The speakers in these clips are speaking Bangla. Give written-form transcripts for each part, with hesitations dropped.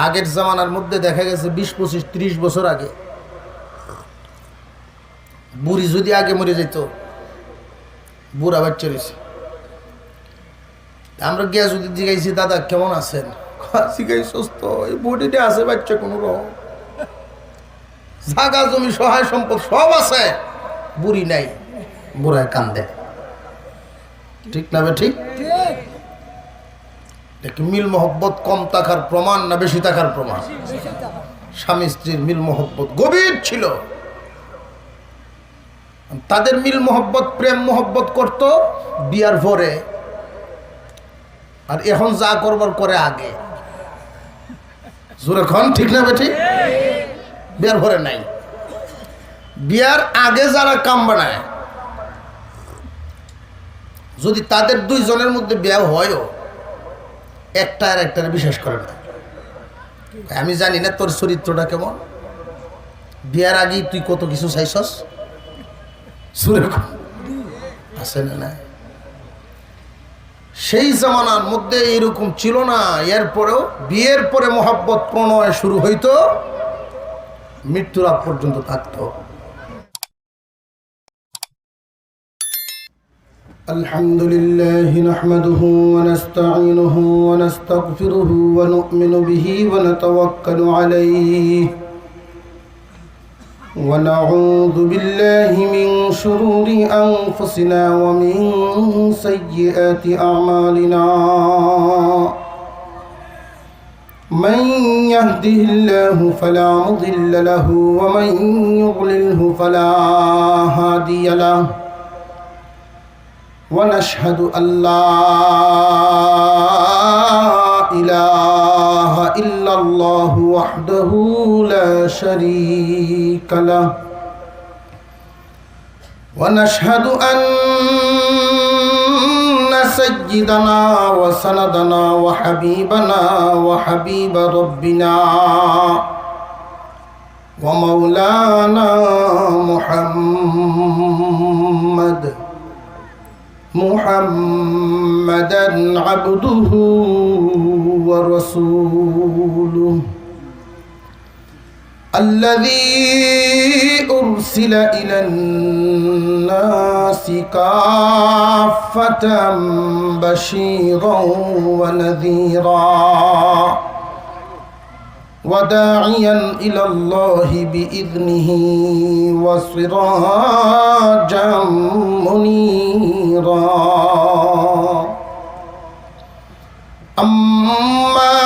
আগের জামানার মধ্যে দেখা গেছে 20-25-30 বছর আগে বুড়ি যদি আগে মরে যেত, বুড়া বাচ্চা রয়েছে, আমরা গিয়া যদি জিজ্ঞাসি দাদা কেমন আছেন, জিজ্ঞাসা তো এই বডিতে আছে বাচ্চা কোনো রকম, জাগা জমি সহায় সম্পদ সব আছে, বুড়ি নাই, বুড়ায় কান্দে। ঠিক না বে ঠিক? মিল মোহব্বত কম থাকার প্রমাণ না বেশি থাকার প্রমাণ? স্বামী স্ত্রীর মিল মোহব্বত গভীর ছিল, তাদের মিল মোহব্বত প্রেম মোহব্বত করত বিয়ার পরে, আর এখন যা করবার করে আগে। জোরে খন ঠিক না বেঠিক? বিয়ার পরে নাই, বিয়ার আগে যারা কাম বানায়, যদি তাদের দুইজনের মধ্যে বিয়া হয়ও, একটা আর একটার বিশ্বাস করে না। আমি জানি না তোর চরিত্রটা কেমন, বিয়ার আগেই তুই কত কিছু চাইছস, আছে না? সেই জামানার মধ্যে এরকম ছিল না। এরপরেও বিয়ের পরে মোহাব্বত প্রণয় শুরু হইতো, মৃত্যুর আগ পর্যন্ত থাকতো। আলহামদুলিল্লাহি নাহমাদুহু ওয়া নাস্তাঈনুহু ওয়া নাস্তাগফিরুহু ওয়া নু'মিনু বিহি ওয়া নাতাওয়াক্কালু আলাইহি ونعوذ بالله من شرور أنفسنا ومن سيئات أعمالنا من يهده الله فلا مضل له ومن يضلله فلا هادي له ونشهد أن لا إله إلا الله وحده لا شريك له ونشهد أن سيدنا وسندنا وحبيبنا وحبيب ربنا ومولانا محمدا عبده ورسوله الذي أرسل إلى الناس كافة بشيرا ونذيرا وداعيا إلى الله بإذنه وسراجا منيرا أما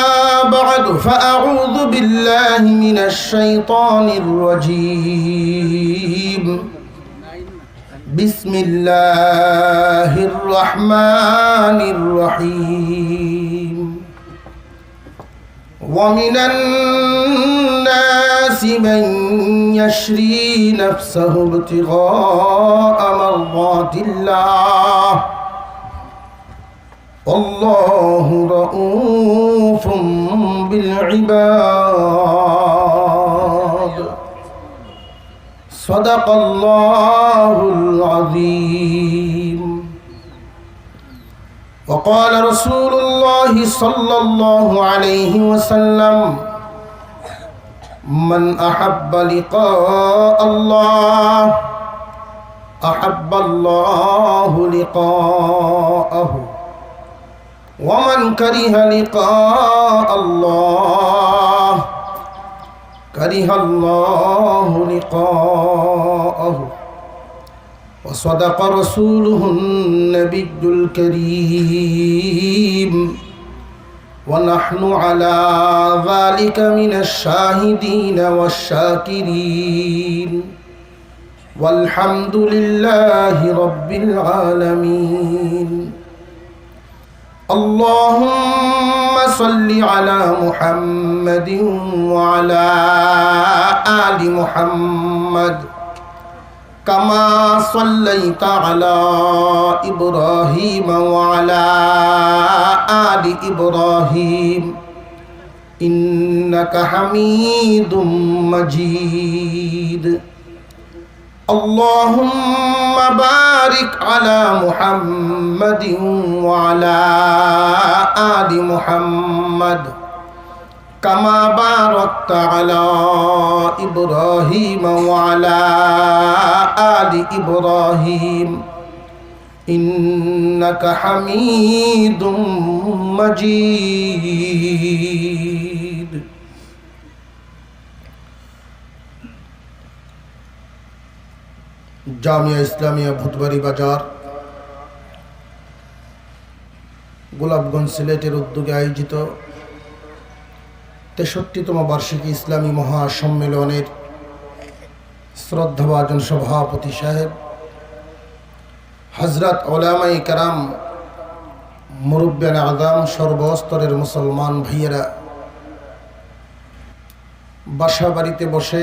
بعد فأعوذ بالله من الشيطان الرجيم بسم الله الرحمن الرحيم ومن الناس من يشري نفسه ابتغاء مرضات الله والله رؤوف بالعباد صدق الله العظيم وقال رسول الله صلى الله عليه وسلم من أحب لقاء الله أحب الله لقاءه ومن كره لقاء الله كره الله لقاءه وصدق رسوله النبي الكريم ونحن على ذلك من الشاهدين والشاكرين والحمد لله رب العالمين اللهم صل على محمد وعلى آل محمد كما صليت على إبراهيم وعلى آل إبراهيم إنك حميد مجيد اللهم بارك على محمد وعلى آل محمد কামা বারাকতা আলা ইব্রাহিম ওয়া আলা আলি ইব্রাহিম ইন্নাকা হামিদুম মাজিদ। জামিয়া ইসলামিয়া ভূতবাড়ি বাজার, গোলাপগঞ্জ, সিলেটের উদ্যোগে আয়োজিত ৬৩তম বার্ষিকী ইসলামী মহাসম্মেলনের শ্রদ্ধাভাজন সভাপতি সাহেব, হযরত উলামায়ে কেরাম, মুরব্বিয়ানে আযম, সর্বস্তরের মুসলমান ভাইয়েরা, বাসা বাড়িতে বসে,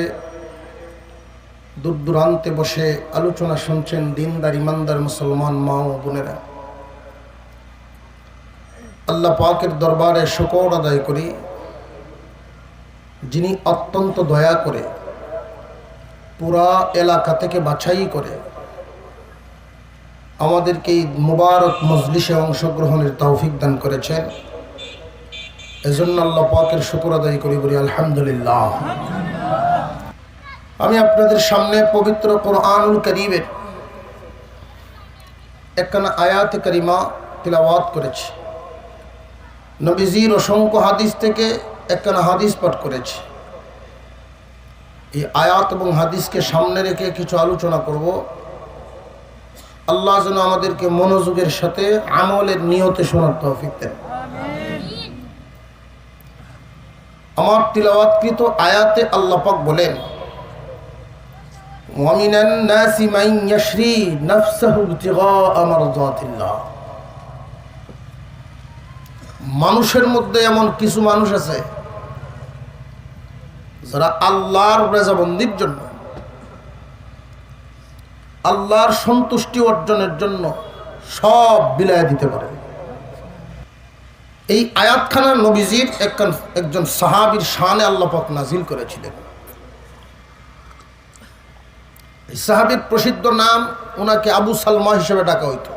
দূর দূরান্তে বসে আলোচনা শুনছেন দিনদার ইমানদার মুসলমান মা ও বোনেরা, আল্লাহ পাকের দরবারে শুকর আদায় করি, যিনি অত্যন্ত দয়া করে পুরা এলাকা থেকে বাছাই করে আমাদেরকে এই মুবারক মজলিসে অংশগ্রহণের তৌফিক দান করেছেন। এজন্য আল্লাহ পাকের শুকর আদায় করি, বলি আলহামদুলিল্লাহ। আমি আপনাদের সামনে পবিত্র কোরআনুল কারীমের একখানা আয়াত কারিমা তিলাওয়াত করেছি। নবীজির অসংখ্য হাদিস থেকে একখানা হাদিস পাঠ করেছি। এই আয়াত এবং হাদিসকে সামনে রেখে কিছু আলোচনা করব। আল্লাহ যেন আমাদেরকে মনোযোগের সাথে আমলের নিয়তে শোনার তৌফিক দেন। আমার তিলাওয়াতকৃত আয়াতে আল্লাহ পাক বলেন, ওয়া মিনান নাসি মান ইয়াশরি নাফসাহু ইবতিগাআ মারদাতিল্লাহ। মানুষের মধ্যে এমন কিছু মানুষ আছে যারা আল্লাহর রেজাবন্দির জন্য, আল্লাহর সন্তুষ্টি অর্জনের জন্য সব বিলায় দিতে পারে। এই আয়াতখানা নবীজির একজন সাহাবীর শানে আল্লাহ পাক নাজিল করেছিলেন। এই সাহাবীর প্রসিদ্ধ নাম, ওনাকে আবু সালমা হিসেবে ডাকা হইত।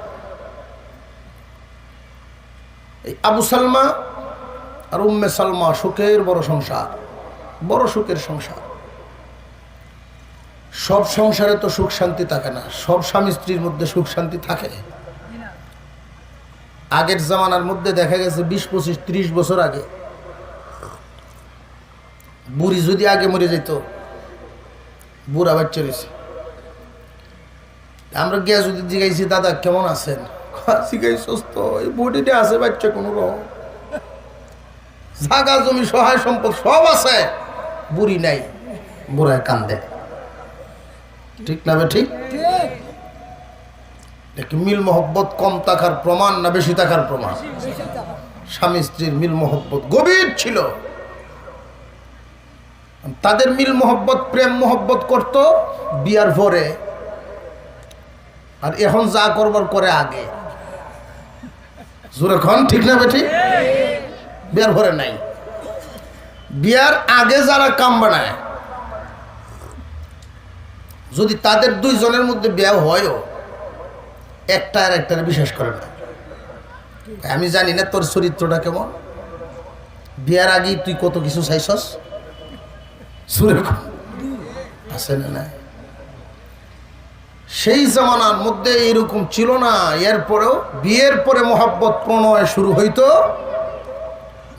এই আবু সালমা আর উম্মে সালমা সুখের বড় সংসার, বড় সুখের সংসার। সব সংসারে তো সুখ শান্তি থাকে না, সব স্বামী স্ত্রীর মধ্যে সুখ শান্তি থাকে। আগের জামানার মধ্যে দেখা গেছে 20-25-30 বছর আগে বুড়ি যদি আগে মরে যেত, বুড়া বাচ্চা রয়েছে, আমরা গিয়া যদি জিজ্ঞাসি দাদা কেমন আছেন, সুস্থ, এই বডিটা আছে, বাচ্চা কোনো রকম, জাগা জমি সহায় সম্পদ সব আছে, বুড়ি নাই, বুড়ায় কান্দে। ঠিক না বে ঠিক? মিল মোহব্বত কম থাকার প্রমাণ না বেশি থাকার প্রমাণ? স্বামী স্ত্রীর মিল মোহব্বত গভীর ছিল। তাদের মিল মোহব্বত, প্রেম মোহব্বত করত বিয়ার পরে, আর এখন যা করবার করে আগে। জোরে খন, ঠিক না বেঠি? বিয়ার পরে নাই, বিয়ার আগে যারা কাম বানায়, যদি তাদের দুইজনের মধ্যে বিয়ে হয়ও, একটা আর একটার বিশ্বাস করে না। আমি জানি না তোর চরিত্রটা কেমন, বিয়ার আগেই তুই কত কিছু চাইছস, আছে না? সেই জামানার মধ্যে এরকম ছিল না। এরপরেও বিয়ের পরে মোহাব্বত প্রণয় শুরু হইতো,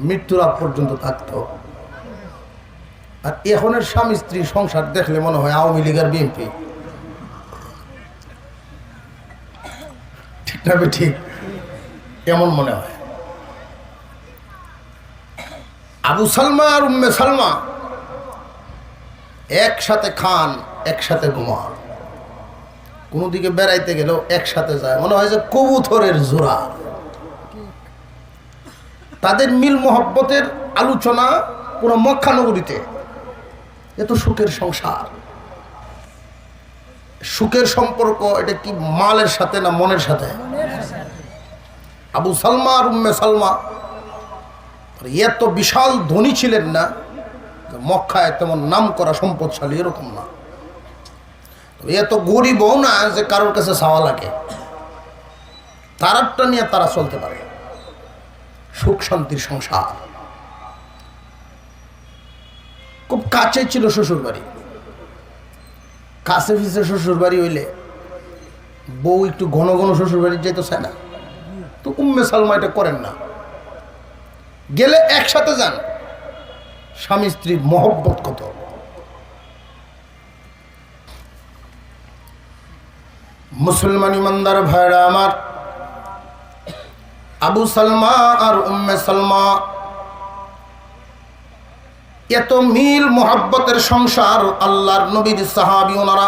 মৃত্যুর আগ পর্যন্ত থাকতো। আর এখনের স্বামী স্ত্রী সংসার দেখলে মনে হয় আওয়ামী লীগ আর বিএনপি। ঠিক না? ঠিক এমন মনে হয়। আবু সালমা আর উম্মে সালমা একসাথে খান, একসাথে ঘুমান, কোনো দিকে বেড়াইতে গেলেও একসাথে যায়, মনে হয় যে কবুতরের জোড়া। তাদের মিল মোহব্বতের আলোচনা পুরো মক্কানগরীতে। এত সুখের সংসার, সুখের সম্পর্ক এটা কি মালের সাথে না মনের সাথে? আবু সালমা আর উম্মে সালমা এত বিশাল ধনী ছিলেন না, মক্কায় তেমন নাম করা সম্পদশালী এরকম না, এত গরিবও না যে কারোর কাছে চাওয়া লাগে। তারাটা নিয়ে তারা চলতে পারে, সুখ শান্তির সংসার। খুব কাছে ছিল শ্বশুর বাড়ি। কাছে পিছে শ্বশুর বাড়ি হইলে বউ একটু ঘন ঘন শ্বশুর বাড়ি যেতে চায় না, তো উম্মে সালমা এটা করেন না, গেলে একসাথে যান। স্বামী স্ত্রীর মহব্বত কত! মুসলমান ইমানদার ভাইরা আমার, আবু সালমা আর উম্মে সালমা এত মিল মোহাব্বতের সংসার। আল্লাহর নবীর সাহাবী ওনারা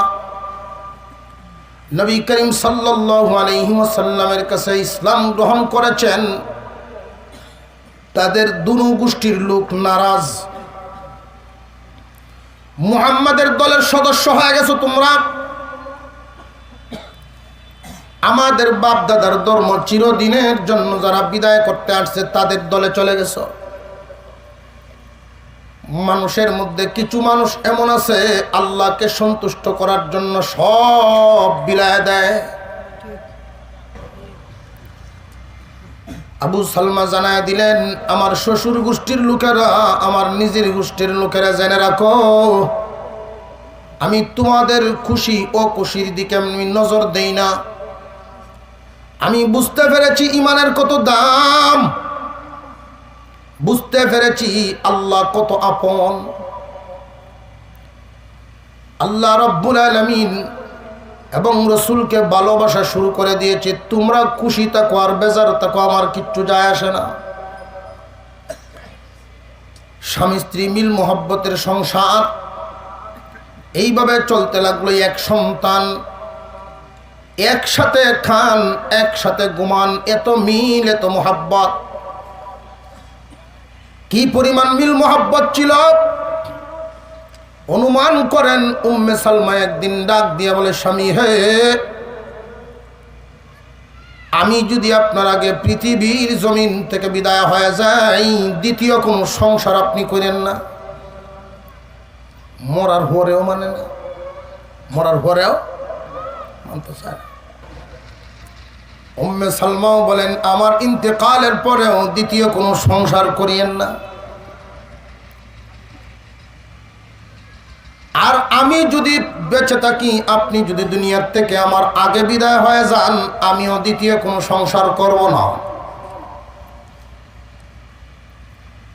নবী করিম সাল্লাল্লাহু আলাইহি ওয়াসাল্লামের কাছে ইসলাম গ্রহণ করেছেন। তাদের দুনু গোষ্ঠীর লোক নারাজ, মুহাম্মাদের দলের সদস্য হয়ে গেছো তোমরা, আমাদের বাপ দাদার ধর্ম চিরদিনের জন্য যারা বিদায় করতে আসছে তাদের দলে চলে গেছো। মানুষের মধ্যে কিছু মানুষ এমন আছে আল্লাহকে সন্তুষ্ট করার জন্য সব বিলায় দেয়। আবু সালমা জানায় দিলেন, আমার শ্বশুর গোষ্ঠীর লোকেরা, আমার নিজের গোষ্ঠীর লোকেরা জেনে রাখো, আমি তোমাদের খুশি ও খুশির দিকে আমি নজর দেই না। আমি বুঝতে পেরেছি ইমানের কত দাম, বুঝতে পেরেছি আল্লাহ কত আপন। আল্লাহ রব্বুল আলামিন এবং রসুলকে ভালোবাসা শুরু করে দিয়েছে। তোমরা খুশি থাকো আর বেজার থাকো, আমার কিচ্ছু যায় আসে না। স্বামী স্ত্রী মিল মোহাব্বতের সংসার এইভাবে চলতে লাগলো। এক সন্তান, একসাথে খান, একসাথে ঘুমান, এত মিল, এত মোহাব্বত। কি পরিমাণ মিল মোহাব্বত ছিল অনুমান করেন। উম্মে সালমা একদিন ডাক দিয়া বলে, স্বামী হে, আমি যদি আপনার আগে পৃথিবীর জমিন থেকে বিদায় হয়ে যাই, দ্বিতীয় কোন সংসার আপনি করেন না। মরার পরেও মানে না, মরার পরেও মানতে চায়। উম্মে সালমাও বলেন, আমার ইন্তেকালের পরেও দ্বিতীয় কোনো সংসার করিয়েন না। আর আমি যদি বেঁচে থাকি, আপনি যদি দুনিয়ার থেকে আমার আগে বিদায় হয়ে যান, আমিও দ্বিতীয় কোনো সংসার করব না।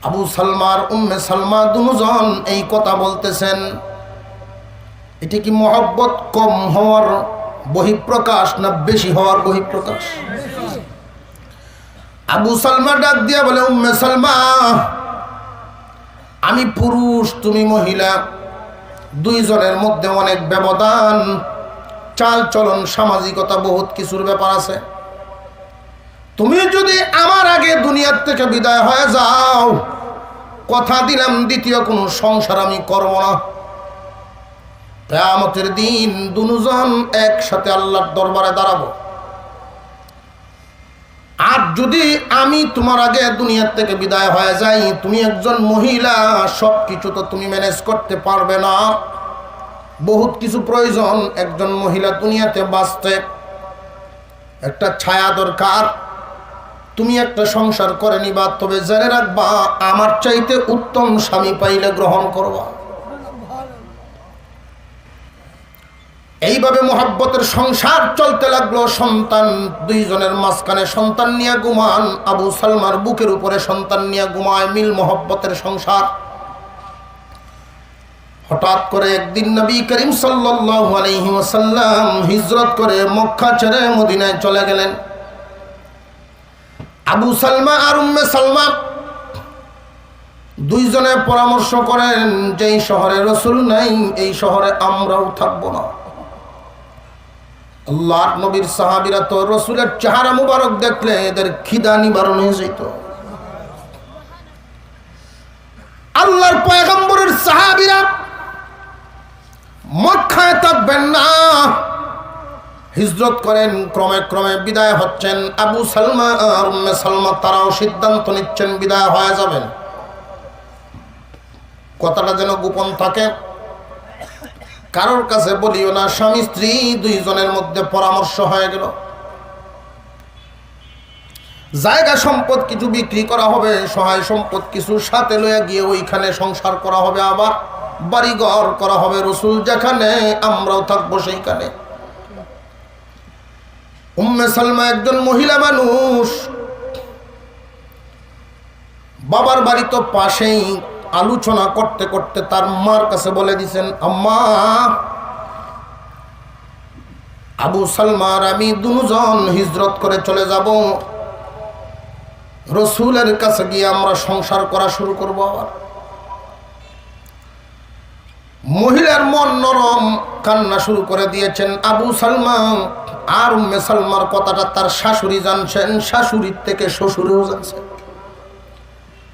আবু সালমার উম্মে সালমা দুজন এই কথা বলতেছেন। এটি কি মহব্বত কম হওয়ার বহিঃপ্রকাশ না বেশি হওয়ার বহিঃপ্রকাশ? আবু সালমা ডাক দিয়া বলে, উম্মে সালমা, আমি পুরুষ, তুমি মহিলা, দুইজনের মধ্যে অনেক ব্যবধান, চাল চলন, সামাজিকতা, বহুত কিছুর ব্যাপার আছে। তুমি যদি আমার আগে দুনিয়ার থেকে বিদায় হয়ে যাও, কথা দিলাম দ্বিতীয় কোনো সংসার আমি করব না। কিয়ামতের দিন দুজন একসাথে আল্লাহর দরবারে দাঁড়াবো। আর যদি আমি তোমার আগে দুনিয়ার থেকে বিদায় হয়ে যাই, তুমি একজন মহিলা, সব কিছু তো তুমি ম্যানেজ করতে পারবে না, বহুত কিছু প্রয়োজন। একজন মহিলা দুনিয়াতে বাঁচতে একটা ছায়া দরকার। তুমি একটা সংসার করে নিবা, তবে জেনে রাখবা আমার চাইতে উত্তম স্বামী পাইলে গ্রহণ করবা। এইভাবে মোহাব্বতের সংসার চলতে লাগলো। সন্তান দুইজনের মাঝখানে সন্তান নিয়ে ঘুমান, আবু সালমার বুকের উপরে সন্তান নিয়ে ঘুমায়, মিল মোহাব্বতের সংসার। হঠাৎ করে একদিন নবী করিম সাল্লাল্লাহু আলাইহি ওয়াসাল্লাম হিজরত করে মক্কা ছেড়ে মদিনায় চলে গেলেন। আবু সালমা আর উম্মে সালমা দুইজনে পরামর্শ করেন, যেই শহরে রাসূল নাই এই শহরে আমরাও থাকবো না। আল্লাহর নবীর সাহাবীরা তো রাসূলের চেহারা মুবারক দেখলে এদের খিদা নিবারণ হয়ে যেত। আল্লাহর পয়গম্বরের সাহাবীরা মক্কায় থাকবেন না, হিজরত করেন, ক্রমে ক্রমে বিদায় হচ্ছেন। আবু সালমা আর উম্মে সালমা তারাও সিদ্ধান্ত নিচ্ছেন বিদায় হয়ে যাবেন। কথাটা যেন গোপন থাকে, কারোর কাছে বলিও না। স্বামী স্ত্রী দুইজনের মধ্যে পরামর্শ হয়ে গেল। জায়গা সম্পদ কিছু বিক্রি করা হবে, সহায় সম্পদ কিছু সাথে লইয়া গিয়ে ওইখানে সংসার করা হবে। আবার বাড়িঘর করা হবে, রসুল যেখানে আমরাও থাকবো সেইখানে। উম্মে সালমা একজন মহিলা মানুষ, বাবার বাড়ি তো পাশেই। আলোচনা করতে করতে তার মার কাছে বলে দিছেন, আম্মা, আবু সালমার আমি দুজন হিজরত করে চলে যাব, রসুলের কাছে গিয়ে আমরা সংসার করা শুরু করব। আবার মহিলার মন নরম, কান্না শুরু করে দিয়েছেন। আবু সালমা আর উম্মে সালমার কথাটা তার শাশুড়ি জানছেন, শাশুড়ির থেকে শ্বশুরেও জানছেন।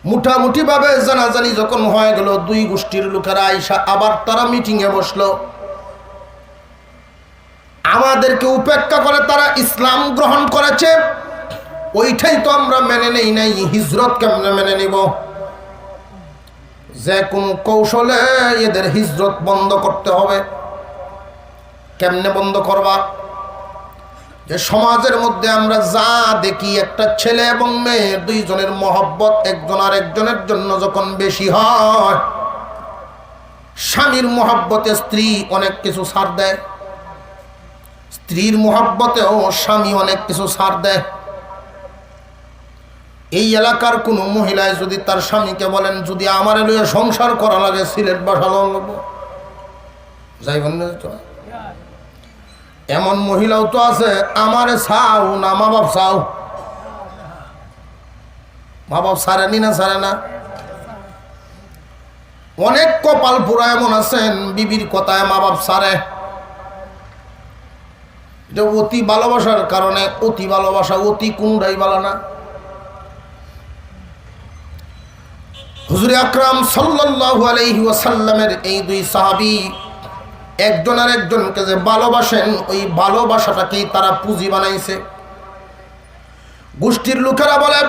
মুঠামুঠি ভাবে জানাজানি যখন হয়ে গেল, দুই গোষ্ঠীর লোকেরা আইসা আবার তারা মিটিং এ বসলো। আমাদেরকে উপেক্ষা করে তারা ইসলাম গ্রহণ করেছে, ওইটাই তো আমরা মেনে নেই নাই, হিজরত কেমনে মেনে নিব? যে কোন কৌশলে এদের হিজরত বন্ধ করতে হবে। কেমনে বন্ধ করবা? যে সমাজের মধ্যে আমরা যা দেখি, একটা ছেলে এবং মেয়ে দুইজনের মহব্বত একজন আর একজনের জন্য যখন বেশি হয়, স্বামীর মহব্বতে স্ত্রী অনেক কিছু ছাড় দেয়, স্ত্রীর মহব্বতেও স্বামী অনেক কিছু ছাড় দেয়। এই এলাকার কোনো মহিলায় যদি তার স্বামীকে বলেন, যদি আমার লইয়া সংসার করা লাগে সিলেট বাসালো যাইবেন না, এমন মহিলাও তো আছে, আমারে চাও না মা বাপ চাও, মা বাপ ছাড়েনি না, ছাড়ে না। অনেক কপাল পুরা এমন আছেন, বিবির কথায় মা বাপ ছাড়ে। এটা অতি ভালোবাসার কারণে, অতি ভালোবাসা অতি কোনটাই ভালো না। হুজুর আকরাম সাল্লাল্লাহু আলাইহি ওয়াসাল্লামের এই দুই সাহাবী একজন আর একজনকে যে ভালোবাসেন, ওই ভালোবাসাটাকেই তারা পুঁজি বানাইছে। গোষ্ঠীর লোকেরা বলে,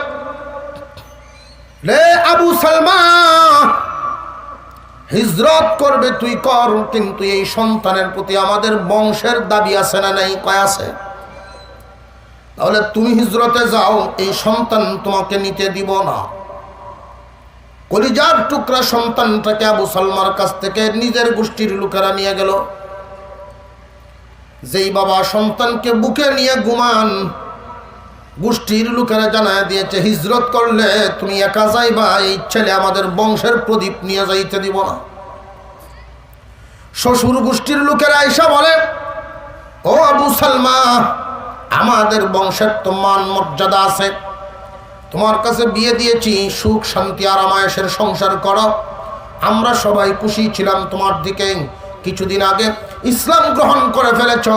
রে আবু সালমা, হিজরত করবে তুই কর, কিন্তু এই সন্তানের প্রতি আমাদের বংশের দাবি আছে না নাই? কয় আছে। তাহলে তুমি হিজরতে যাও, এই সন্তান তোমাকে নিতে দিব না। কলিজার টুকরা সন্তানটাকে আবু সালমার কাছ থেকে নিজের গোষ্ঠীর লোকেরা নিয়ে গেল। যেই বাবা সন্তানকে বুকে নিয়ে ঘুমান, গোষ্ঠীর লোকেরা জানায় দিয়েছে, হিজরত করলে তুমি একা যাইবা, এই ছেলে আমাদের বংশের প্রদীপ নিয়ে যাইতে দিব না। শ্বশুর গোষ্ঠীর লোকেরা আইসা বলে, ও আবু সালমা, আমাদের বংশের তো মান মর্যাদা আছে, তোমার কাছে বিয়ে দিয়েছি, সুখ শান্তি আরামায়েশের সংসার করো, আমরা সবাই খুশি ছিলাম তোমার দিকে। কিছুদিন আগে ইসলাম গ্রহণ করে ফেলেছ,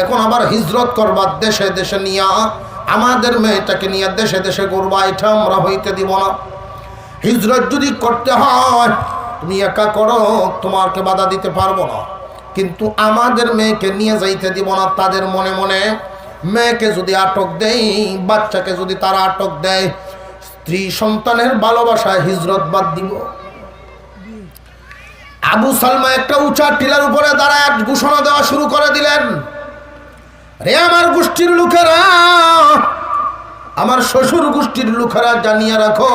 এখন আবার হিজরত করবা দেশে দেশে নিয়ে, আমাদের মেয়েটাকে নিয়ে দেশে দেশে করবা, এটা আমরা হইতে দিব না। হিজরত যদি করতে হয় তুমি একা করো, তোমাকে বাধা দিতে পারবো না, কিন্তু আমাদের মেয়েকে নিয়ে যাইতে দিব না। তাদের মনে মনে মেয়েকে যদি আটক দেয়, বাচ্চাকে যদি তারা আটক দেয়, স্ত্রী সন্তানের ভালোবাসায় হিজরত বাদ দিব। আবু সালমা একটা উঁচা টিলার উপরে দাঁড়ায় ঘোষণা দেওয়া শুরু করে দিলেন, রে আমার গোষ্ঠীর লোকেরা, আমার শ্বশুর গোষ্ঠীর লোকেরা, জানিয়ে রাখো,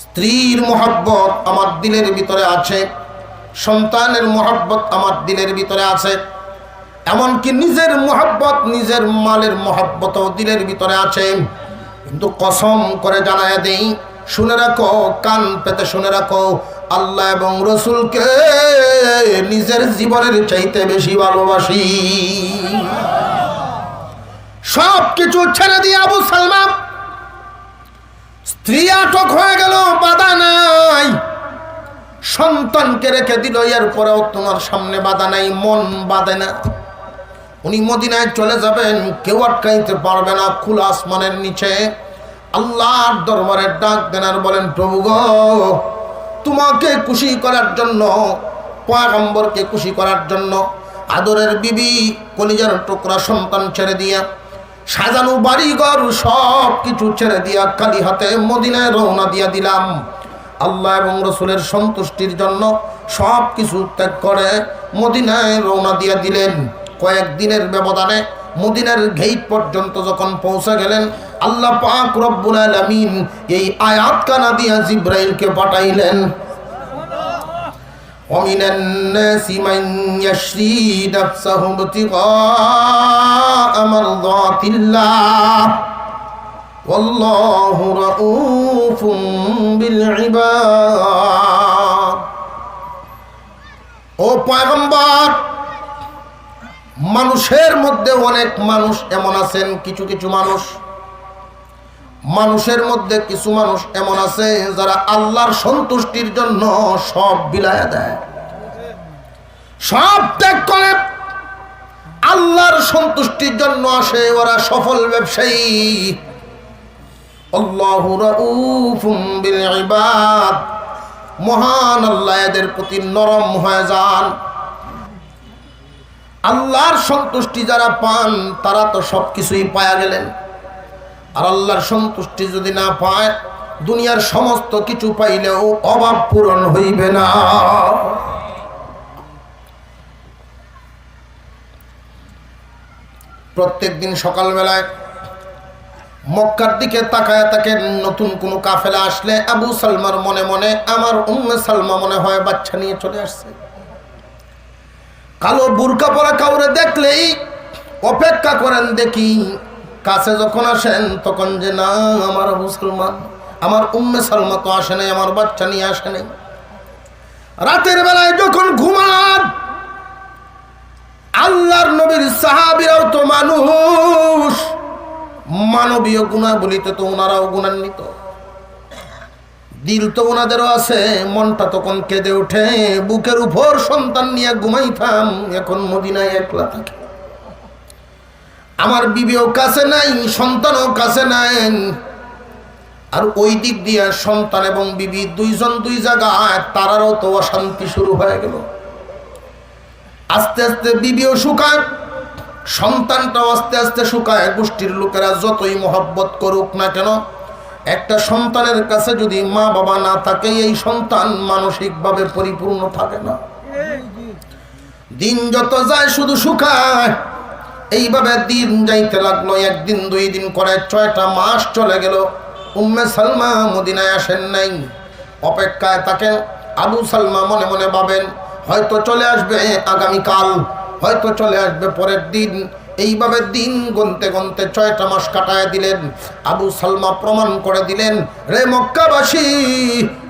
স্ত্রীর মহব্বত আমার দিলের ভিতরে আছে, সন্তানের মহব্বত আমার দিলের ভিতরে আছে, এমনকি নিজের মহব্বত, নিজের মালের মহব্বতও দিলের ভিতরে আছে। কিন্তু কসম করে জানায় দেই, শুনে রাখো, কান পেতে শুনে রাখো, আল্লাহ এবং রসুলকে নিজের জীবনের চাইতে বেশি ভালোবাসি। সব কিছু ছেড়ে দিয়ে আবু সালমা, স্ত্রী আটক হয়ে গেল, বাধা নাই, সন্তানকে রেখে দিল, এরপরেও তোমার সামনে বাধা নাই, মন বাঁধে না। উনি মদিনায় চলে যাবেন, কেউ আটকাইতে পারবে না। খোলা আসমানের নিচে আল্লাহর দরবারে ডাক দেন আর বলেন, প্রভু গো, তোমাকে খুশি করার জন্য, পয়গম্বরকে খুশি করার জন্য, আদরের বিবি, কলিজার টুকরা সন্তান ছেড়ে দিয়া, সাজানো বাড়িঘর সব কিছু ছেড়ে দিয়া, খালি হাতে মদিনায় রওনা দিয়া দিলাম। আল্লাহ এবং রসুলের সন্তুষ্টির জন্য সব কিছু ত্যাগ করে মদিনায় রওনা দিয়া দিলেন। কয়েকদিনের ব্যবধানে মদিনার গেট পর্যন্ত যখন পৌঁছে গেলেন, আল্লাহ পাক রব্বুল আলামিন এই আয়াত কানা দিয়া জিব্রাইলকে পাঠাইলেন। ومن الناس من يشري نفسه ابتغاء مرضات الله والله رؤوف بالعباد ও পয়গম্বর মানুষের মধ্যে অনেক মানুষ এমন আছেন কিছু কিছু মানুষের মধ্যে কিছু মানুষ এমন আছে যারা আল্লাহর সন্তুষ্টির জন্য সব বিলায়া দেয় সব ত্যাগ করে আল্লাহর সন্তুষ্টির জন্য আসে ওরা সফল ব্যবসায়ী আল্লাহু রাউফুম বিল ইবাদ মহান আল্লাহ এদের প্রতি নরম হয়ে যান আল্লাহর সন্তুষ্টি যারা পান তারা তো সবকিছুই পায়া গেলেন আর আল্লাহর সন্তুষ্টি যদি না পায় দুনিয়ার সমস্ত কিছু পাইলেও অভাব পূরণ হইবে না প্রত্যেকদিন সকালবেলায় মক্কার দিকে তাকায় তাকে নতুন কোনো কাফেলা আসলে আবু সালমার মনে মনে আমার উম্মে সালমা মনে হয় বাচ্চা নিয়ে চলে আসছে কালো বুরকা পরা কাউরে দেখলেই অপেক্ষা করেন দেখি কাছে যখন আসেন তখন যে না আমার আবু সালমান আমার উম্মে সালমা তো আসে নাই আমার বাচ্চা নিয়ে আসে নাই রাতের বেলায় যখন ঘুমান আল্লাহর নবীর সাহাবীরাও তো মানুষ মানবীয় গুণাবলীতে তো ওনারাও গুণান্বিত দিল তো ওনাদেরও আছে মনটা তখন কেঁদে ওঠে বুকের উপর সন্তান নিয়ে ঘুমাইতাম এখন মদিনায় একলা থাকে আমার বিবিও কাছে নাই সন্তানও কাছে নাই আর ওই দিক দিয়ে সন্তান এবং বিবি দুইজন দুই জায়গায় তারারও তো অশান্তি শুরু হয়ে গেল আস্তে আস্তে বিবিও শুকায় সন্তানটাও আস্তে আস্তে শুকায় গোষ্ঠীর লোকেরা যতই মহব্বত করুক না কেন একটা সন্তানের কাছে যদি মা বাবা না থাকে এই সন্তান মানসিকভাবে পরিপূর্ণ থাকে না দিন যত যায় শুধু শুকায় এইভাবে দিন যাইতে লাগলো একদিন দুই দিন করে 6টা মাস চলে গেল উম্মে সালমা মদিনায় আসেন নাই অপেক্ষায় তাকে আবু সালমা মনে মনে ভাবেন হয়তো চলে আসবে আগামীকাল হয়তো চলে আসবে পরের দিন এইভাবে দিন গুনতে গুনতে 6টা মাস কাটায় দিলেন আবু সালমা প্রমাণ করে দিলেন রে মক্কাবাসী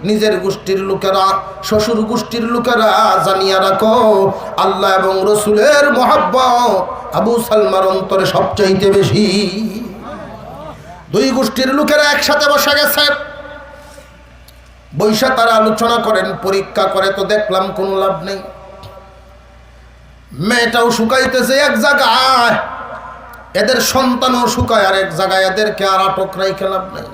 নিজের গোষ্ঠীর লোকেরা শ্বশুর গোষ্ঠীর লোকেরা জানিয়া রাখো আল্লাহ এবং রসুলের মহব্বত আবু সালমার অন্তরে সবচাইতে বেশি দুই গোষ্ঠীর লোকেরা একসাথে বসে গেছে বৈশা তারা আলোচনা করেন পরীক্ষা করে তো দেখলাম কোনো লাভ নেই মেয়েটাও শুকাইতেছে এক জায়গায় এদের সন্তানও শুকায় আর এক জায়গায় এদেরকে আর আটক রাইখে লাভ নেই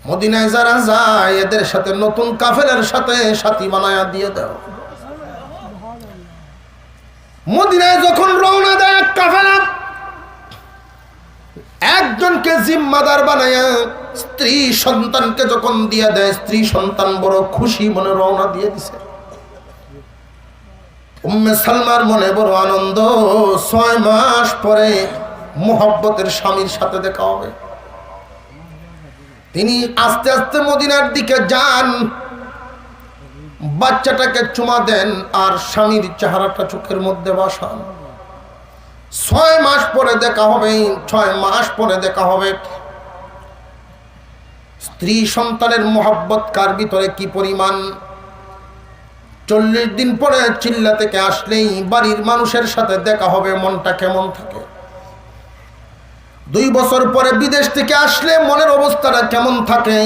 মদিনায় যারা যায় এদের সাথে নতুন কাফেলার সাথে সাথী বানায়া দিয়ে দাও মদিনায় যখন রওনা দেয় এক কাফেলা একজনকে জিম্মাদার বানায়া স্ত্রী সন্তানকে যখন দিয়ে দেয় স্ত্রী সন্তান বড় খুশি মনে রওনা দিয়ে দিছে উম্মে সালমার মনে বড় আনন্দ 6 মাস পরে মুহাব্বতের স্বামীর সাথে দেখা হবে তিনি আস্তে আস্তে মদিনার দিকে যান বাচ্চাটাকে চুমা দেন আর স্বামীর চেহারাটা চোখের মধ্যে বসান 6 মাস পরে দেখা হবে 6 মাস পরে দেখা হবে স্ত্রী সন্তানের মুহাব্বত কার ভিতরে কি পরিমাণ 40 দিন পরে চিল্লা থেকে আসলেই বাড়ির মানুষের সাথে দেখা হবে মনটা কেমন থাকে 2 বছর পরে বিদেশ থেকে আসলে মনের অবস্থাটা কেমন থাকে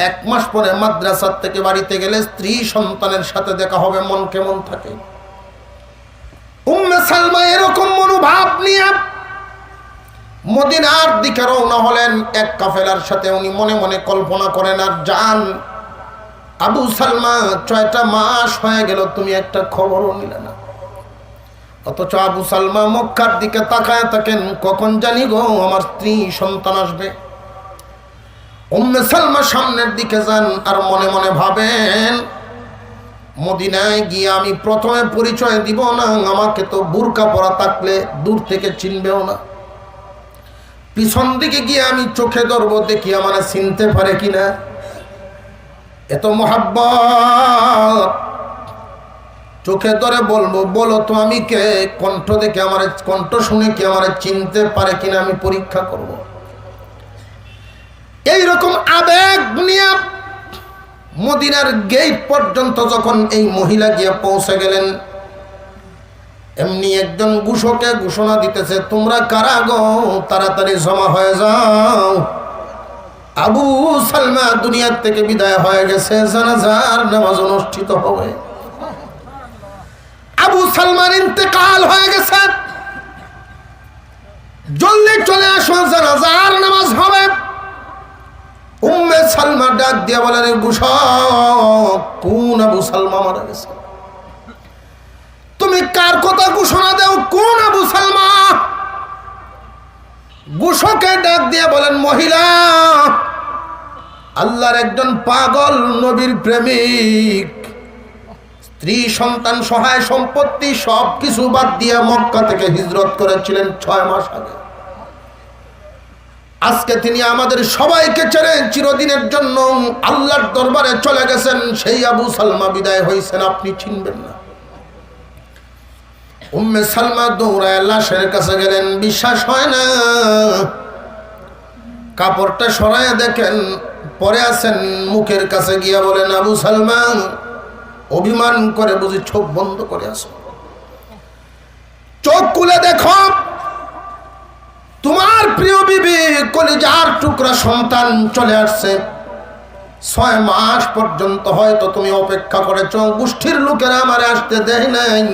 1 মাস পরে মাদ্রাসা থেকে বাড়িতে গেলে স্ত্রী সন্তানের সাথে দেখা হবে মন কেমন থাকে উম্মে সালমা এরকম মনোভাব নিয়ে মদিনার দিকে রওনা হলেন এক কাফেলার সাথে উনি মনে মনে কল্পনা করেন আর যান আবু সালমা 6টা মাস হয়ে গেল তুমি একটা খবরও নিলে না অথচ আবু সালমা মক্কার দিকে তাকায় থাকেন কখন জানি গো আমার স্ত্রী সন্তান আসবে উম্মে সালমা সামনের দিকে যান আর মনে মনে ভাবেন মদিনায় গিয়ে আমি প্রথমে পরিচয় দিব না আমাকে তো বুরকা পরা থাকলে দূর থেকে চিনবেও না পিছন দিকে গিয়ে আমি চোখে ধরবো দেখি আমার চিনতে পারে কিনা এত মোহাব্বত চোখে ধরে বলবো, বলো তো আমি কে, কণ্ঠ দেখে আমার কণ্ঠ শুনে কি আমার চিনতে পারে কিনা আমি পরীক্ষা করব। এইরকম আবেগ নিয়ে মদিনার গেট পর্যন্ত যখন এই মহিলা গিয়ে পৌঁছে গেলেন, এমনি একজন ঘোষকে ঘোষণা দিতেছে, তোমরা কারা গো, তাড়াতাড়ি জমা হয়ে যাও, আবু সালমা দুনিয়ার থেকে বিদায় হয়ে গেছে, জানাজার নামাজ অনুষ্ঠিত হবে। আবু সালমার ইন্তেকাল হয়ে গেছে, জলদি চলে আসো, জানাজার নামাজ হবে। উম্মে সালমা ডাক দিয়া বলেন, ঘোষক, কোন আবু সালমা মারা গেছে? তুমি কার কথা ঘোষণা দাও, কোন আবু সালমা? ঘোষকে ডাক দিয়া বলেন, মহিলা, আল্লাহর একজন পাগল নবীর প্রেমিক, স্ত্রী সন্তান সহায় সম্পত্তি সবকিছু বাদ দিয়ে মক্কা থেকে হিজরত করেছিলেন 6 মাস আগে। আজকে তিনি আমাদের সবাইকে ছেড়ে চিরদিনের জন্য আল্লাহর দরবারে চলে গেছেন। সেই আবু সালমা বিদায় হয়েছেন, আপনি চিনবেন না। উম্মে সালমা দৌড়ায় লাশের কাছে গেলেন, বিশ্বাস হয় না, কাপড়টা সরায় দেখেন পরে আছেন। মুখের কাছে গিয়া বলেন, আবু সালমা, অভিমান করে বুঝি চোখ বন্ধ করে আছো? চোখ খুলে দেখো, তোমার প্রিয় বিবি কলিজার টুকরা সন্তান চলে আসছে। 6 মাস পর্যন্ত হয়তো তুমি অপেক্ষা করেছ, গোষ্ঠীর লোকেরা আমারে আসতে দেয় নাই।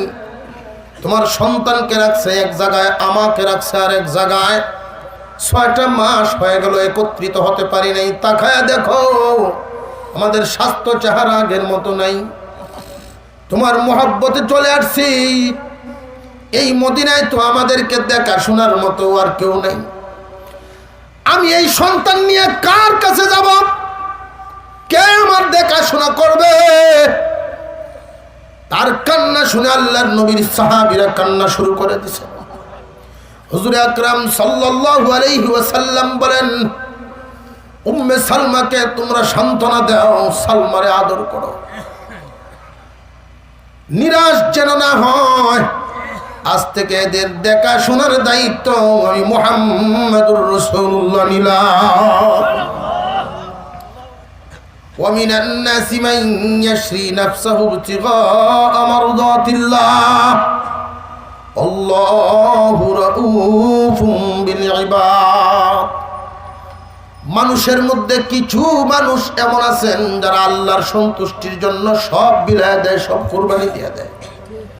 তোমার সন্তানকে রাখছে এক জায়গায়, আমাকে রাখছে আর এক জায়গায়। 6টা মাস হয়ে গেল, একত্রিত হতে পারি নাই। তাকায় দেখো, আমাদের স্বাস্থ্য চেহারা আগের মতো নাই। তোমার মহব্বতে চলে আসছি, এই মদিনায় তো আমাদেরকে দেখাশোনার মতো আর কেউ নেই। আমি এই সন্তান নিয়ে কার কাছে যাব? কে আমার দেখাশোনা করবে? তার কান্না শুনে আল্লাহর নবীর সাহাবীরা কান্না শুরু করে দিয়েছে। হুজুর আকরাম সাল্লাল্লাহু আলাইহি ওয়াসাল্লাম বলেন, উম্মে সালমাকে তোমরা সান্ত্বনা দাও, সালমারে আদর করো, নিরাশ যেন না হয়। আজ থেকে এদের দেখাশোনার দায়িত্ব আমি মুহাম্মদুর রাসূলুল্লাহ নিলাম। ومن الناس من يشري نفسه ابتغاء مرضات الله والله رؤوف بالعباد। মানুষের মধ্যে কিছু মানুষ এমন আছেন যারা আল্লাহর সন্তুষ্টির জন্য সব বিলায় দেয়, সব কুরবানি দিয়ে দেয়।